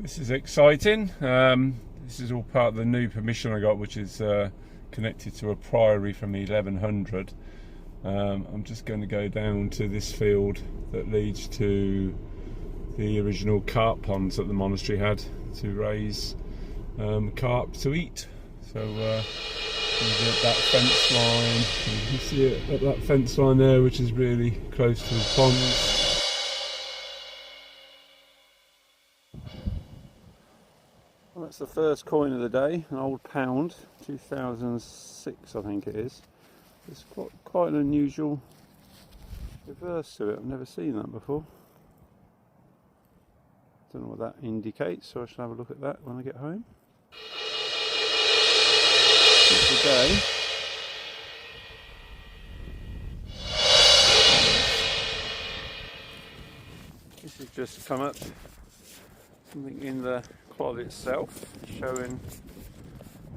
This is exciting. This is all part of the new permission I got, which is connected to a priory from the 1100. I'm just going to go down to this field that leads to the original carp ponds that the monastery had to raise carp to eat. So there's that fence line. You can see it at that fence line there, which is really close to the ponds. Well, that's the first coin of the day, an old pound, 2006 I think it is. It's quite an unusual reverse to it. I've never seen that before. Don't know what that indicates, so I shall have a look at that when I get home. It's the day. This has just come up, something in the cloth itself showing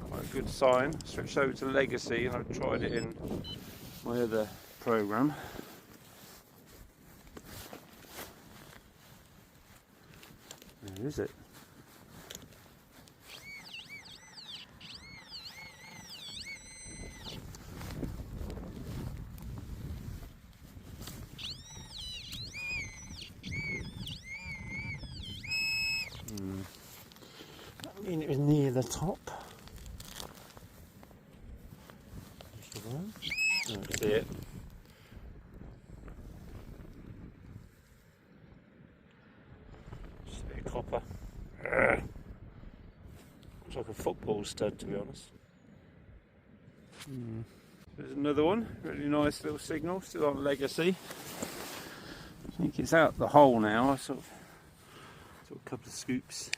quite a good sign. Switched over to Legacy and I've tried it in my other program. Where is it? I mean, it was near the top. Don't see it. Just a bit of copper. Looks like a football stud, to be honest. There's another one. Really nice little signal. Still on Legacy. I think it's out the hole now. I sort of took a couple of scoops.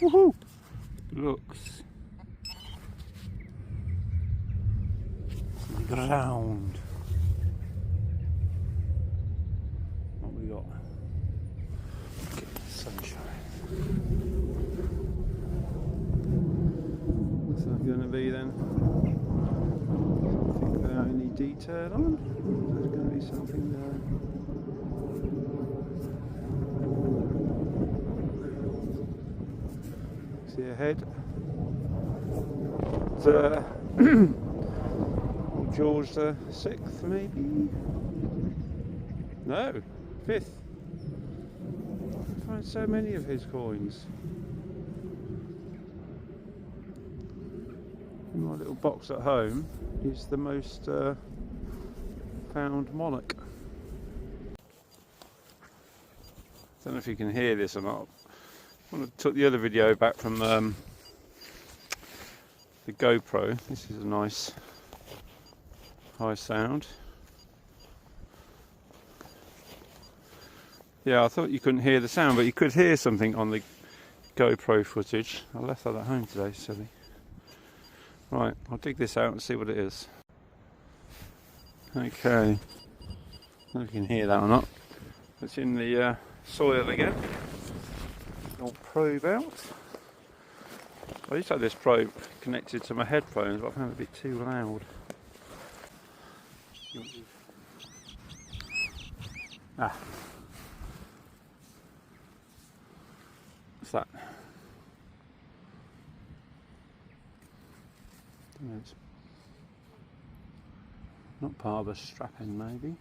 Woohoo! Looks ground. What we got? Get the sunshine. What's that going to be then? Something without any detail on? There's going to be something there. Ahead. George the 6th, maybe? No, 5th. I find so many of his coins in my little box at home. He's the most found monarch. I don't know if you can hear this or not. When I took the other video back from the GoPro, this is a nice high sound. Yeah, I thought you couldn't hear the sound, but you could hear something on the GoPro footage. I left that at home today, silly. Right, I'll dig this out and see what it is. Okay, I don't know if you can hear that or not. It's in the soil again. Old probe out. I used to have this probe connected to my headphones, but I found it a bit too loud. Ah. What's that? It's not part of a strap-in, maybe.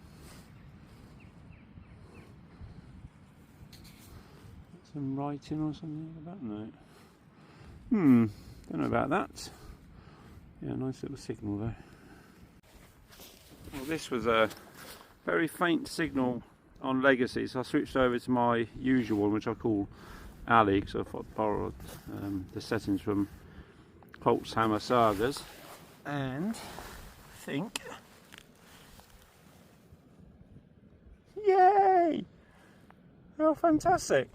Some writing or something about that? No. Don't know about that. Yeah, nice little signal there. Well, this was a very faint signal on Legacy, so I switched over to my usual one, which I call Ali, because I thought I borrowed the settings from Holt's Hammer Sagas, and I think, yay! Oh, fantastic!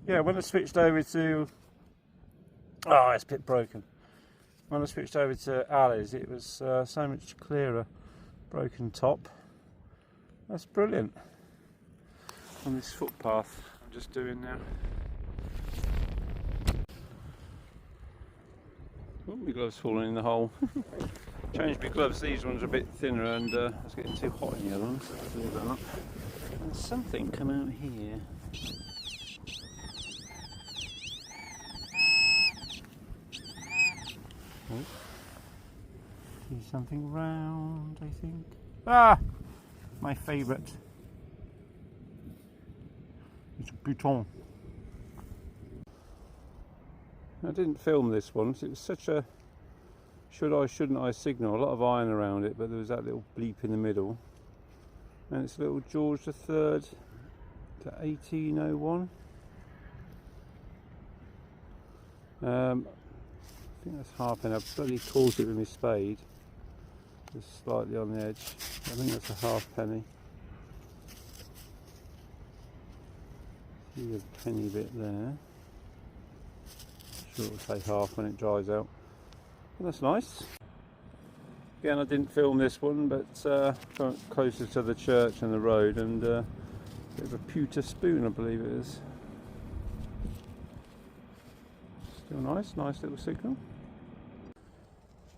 Yeah, when I switched over to, oh, it's a bit broken. When I switched over to Ali's, it was so much clearer. Broken top. That's brilliant. On this footpath I'm just doing now. Oh, my glove's fallen in the hole. Changed my gloves, these ones are a bit thinner and it's getting too hot in the other ones, believe it or not. There's something come out here. Oh. See something round, I think. Ah! My favourite. It's a bouton. I didn't film this one, so it was such a should I, shouldn't I signal. A lot of iron around it, but there was that little bleep in the middle. And it's a little George III to 1801. I think that's halfpenny. I've bloody caught it with my spade. Just slightly on the edge. I think that's a halfpenny. See a penny bit there. Sure it'll say half when it dries out. Well, that's nice. Again, I didn't film this one, but closer to the church and the road, and a bit of a pewter spoon, I believe it is. Still nice, nice little signal.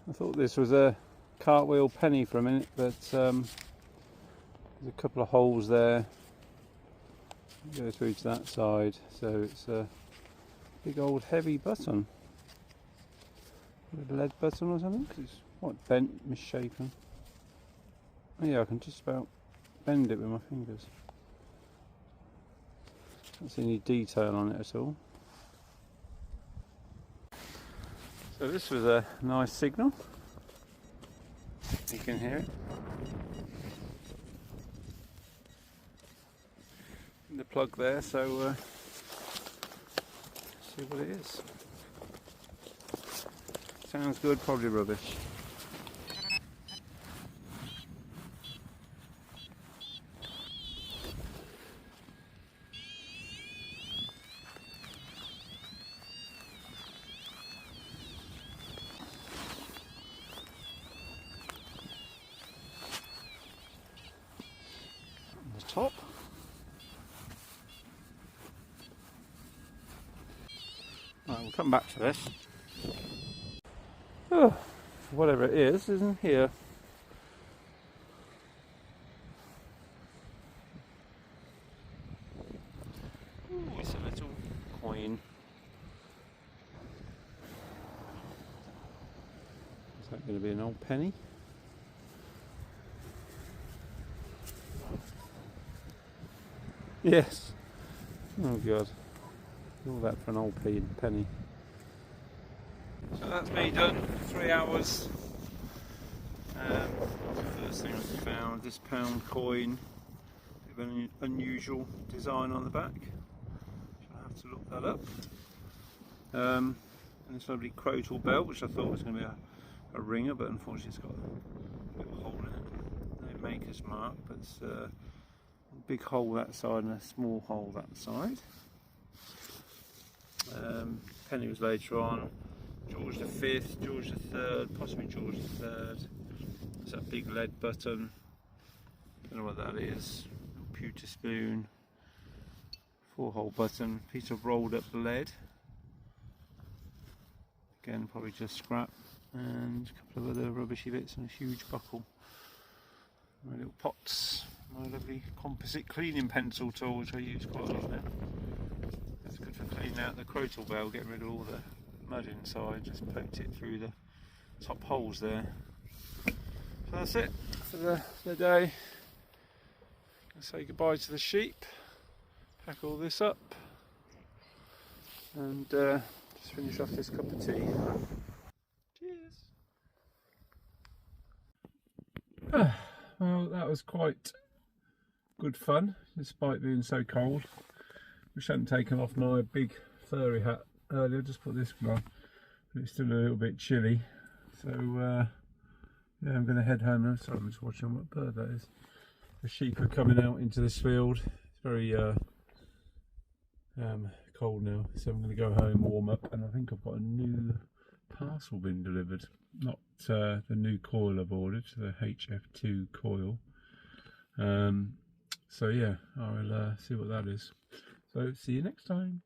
I thought this was a cartwheel penny for a minute, but there's a couple of holes there. Go through to that side, so it's a big old heavy button. A lead button or something, because it's quite bent, misshapen. Oh yeah, I can just about bend it with my fingers. Can't see any detail on it at all. So this was a nice signal. You can hear it. The plug there, so see what it is. Sounds good, probably rubbish. On the top. Right, we'll come back to this. Oh, whatever it is, isn't here. Ooh, it's a little coin. Is that going to be an old penny? Yes. Oh God. All that for an old penny. So that's me done. 3 hours. First thing I found, this pound coin. Bit of an unusual design on the back. So I'll have to look that up. And this lovely crotal belt, which I thought was going to be a ringer, but unfortunately it's got a little hole in it. No maker's mark, but it's a big hole that side and a small hole that side. Penny was later on. George V, George III, possibly George III. There's that big lead button. Don't know what that is. Pewter spoon. 4-hole button. Piece of rolled up lead. Again, probably just scrap. And a couple of other rubbishy bits and a huge buckle. My little pots. My lovely composite cleaning pencil tool, which I use quite a lot now. That's good for cleaning out the crotal bell, getting rid of all the mud inside. Just poked it through the top holes there. So that's it for the day. I'll say goodbye to the sheep, pack all this up, and just finish off this cup of tea. Cheers! Well, that was quite good fun, despite being so cold. Wish I hadn't taken off my big furry hat earlier, just put this one on, but it's still a little bit chilly. So yeah, I'm going to head home now. Sorry, I'm just watching what bird that is. The sheep are coming out into this field. It's very cold now, so I'm going to go home, warm up, and I think I've got a new parcel been delivered. Not the new coil I've ordered, the HF2 coil. So yeah, I'll see what that is. So see you next time.